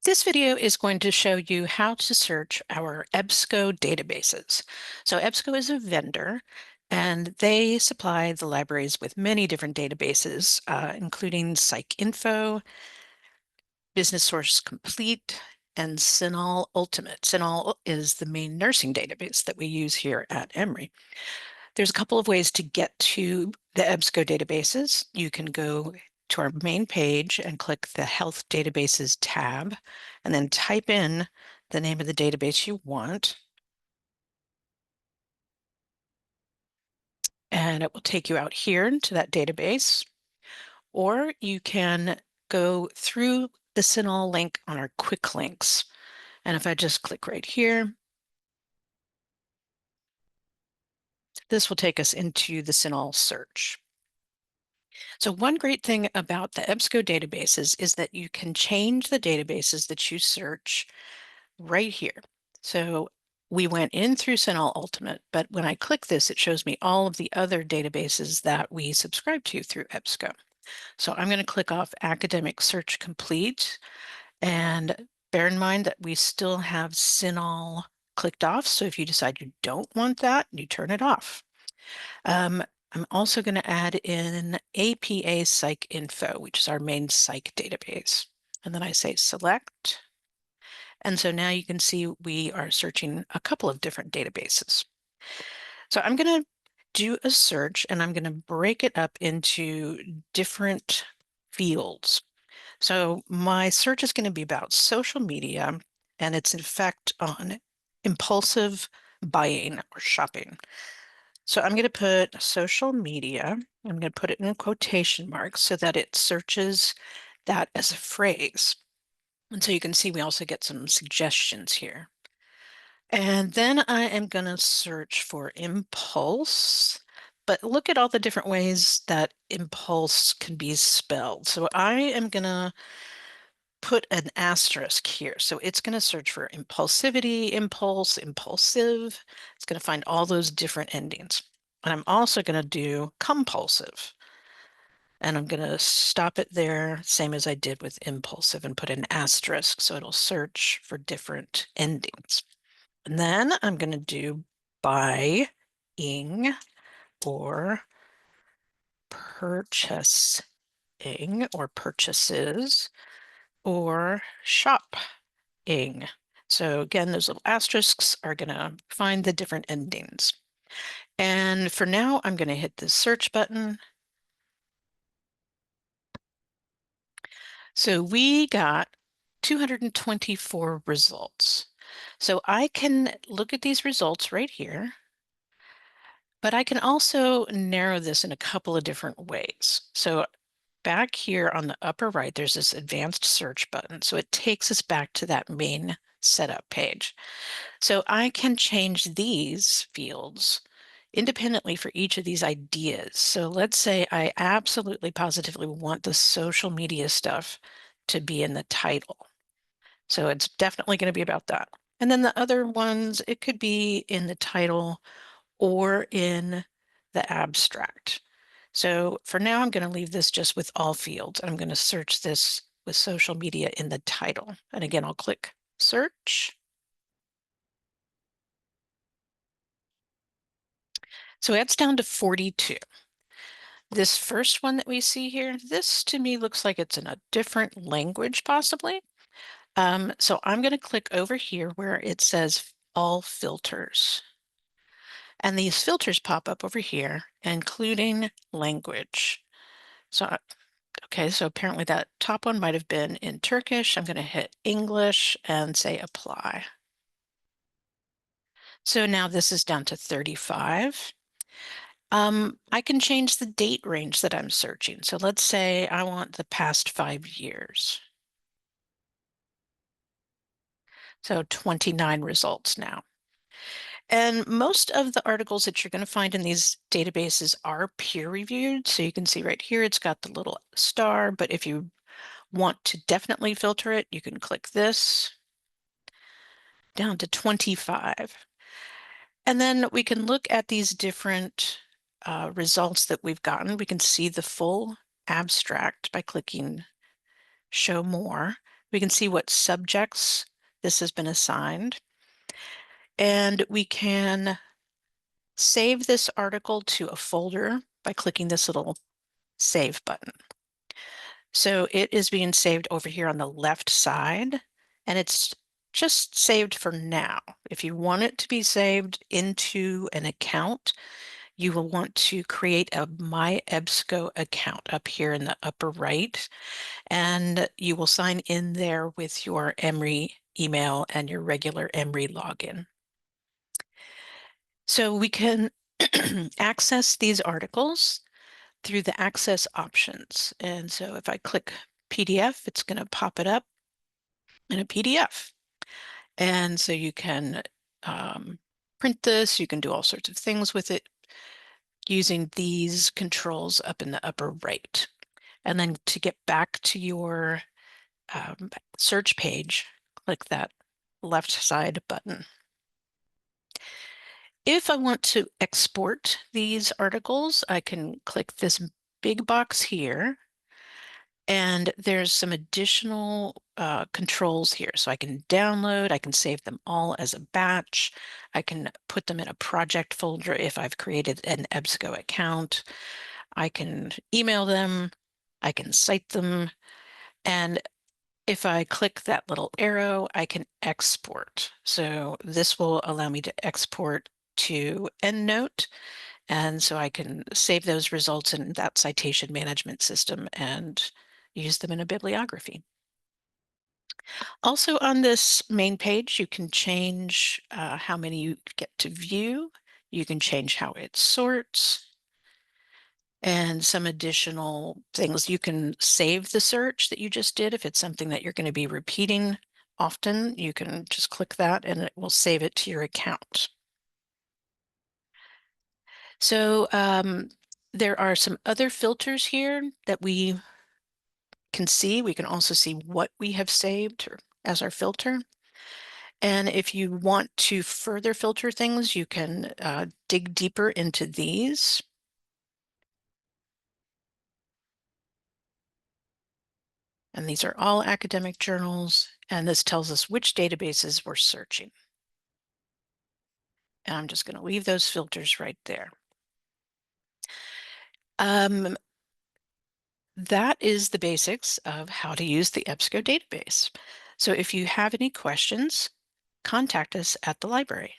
This video is going to show you how to search our EBSCO databases. So EBSCO is a vendor, and they supply the libraries with many different databases, including PsycInfo, Business Source Complete, and CINAHL Ultimate. CINAHL is the main nursing database that we use here at Emory. There's a couple of ways to get to the EBSCO databases. You can go to our main page and click the Health Databases tab, and then type in the name of the database you want. And it will take you out here to that database. Or you can go through the CINAHL link on our quick links. And if I just click right here, this will take us into the CINAHL search. So one great thing about the EBSCO databases is that you can change the databases that you search right here. So we went in through CINAHL Ultimate, but when I click this, it shows me all of the other databases that we subscribe to through EBSCO. So I'm going to click off Academic Search Complete, and bear in mind that we still have CINAHL clicked off. So if you decide you don't want that, you turn it off. I'm also going to add in APA PsycInfo, which is our main psych database. And then I say select. And so now you can see we are searching a couple of different databases. So I'm going to do a search, and I'm going to break it up into different fields. So my search is going to be about social media and its effect on impulsive buying or shopping. So I'm going to put social media, I'm going to put it in quotation marks so that it searches that as a phrase. And so you can see we also get some suggestions here. And then I am going to search for impulse, but look at all the different ways that impulse can be spelled. So I am going to put an asterisk here. So it's going to search for impulsivity, impulse, impulsive. It's going to find all those different endings. And I'm also going to do compulsive. And I'm going to stop it there, same as I did with impulsive, and put an asterisk so it'll search for different endings. And then I'm going to do buying or purchasing or purchases or shopping. So again, those little asterisks are going to find the different endings. And for now, I'm going to hit the search button. So we got 224 results. So I can look at these results right here, but I can also narrow this in a couple of different ways. So back here on the upper right, there's this advanced search button. So it takes us back to that main setup page. So I can change these fields independently for each of these ideas. So let's say I absolutely positively want the social media stuff to be in the title. So it's definitely going to be about that. And then the other ones, it could be in the title or in the abstract. So for now, I'm going to leave this just with all fields. I'm going to search this with social media in the title. And again, I'll click search. So that's down to 42. This first one that we see here, this to me looks like it's in a different language possibly. So I'm going to click over here where it says all filters. And these filters pop up over here, including language. So, okay, so apparently that top one might have been in Turkish. I'm going to hit English and say apply. So now this is down to 35. I can change the date range that I'm searching. So let's say I want the past 5 years. So 29 results now. And most of the articles that you're going to find in these databases are peer-reviewed. So you can see right here, it's got the little star, but if you want to definitely filter it, you can click this down to 25. And then we can look at these different results that we've gotten. We can see the full abstract by clicking show more. We can see what subjects this has been assigned, and we can save this article to a folder by clicking this little save button. So it is being saved over here on the left side, and it's just saved for now. If you want it to be saved into an account, you will want to create a My EBSCO account up here in the upper right, and you will sign in there with your Emory email and your regular Emory login. So we can access these articles through the access options. And so if I click PDF, it's going to pop it up in a PDF. And so you can print this, you can do all sorts of things with it using these controls up in the upper right. And then to get back to your search page, click that left side button. If I want to export these articles, I can click this big box here, and there's some additional controls here. So I can download, I can save them all as a batch, I can put them in a project folder if I've created an EBSCO account, I can email them, I can cite them, and if I click that little arrow, I can export. So this will allow me to export to EndNote, and so I can save those results in that citation management system and use them in a bibliography. Also on this main page, you can change how many you get to view. You can change how it sorts and some additional things. You can save the search that you just did. If it's something that you're going to be repeating often, you can just click that and it will save it to your account. So there are some other filters here that we can see. We can also see what we have saved as our filter. And if you want to further filter things, you can dig deeper into these. And these are all academic journals, and this tells us which databases we're searching. And I'm just going to leave those filters right there. That is the basics of how to use the EBSCO database. So if you have any questions, contact us at the library.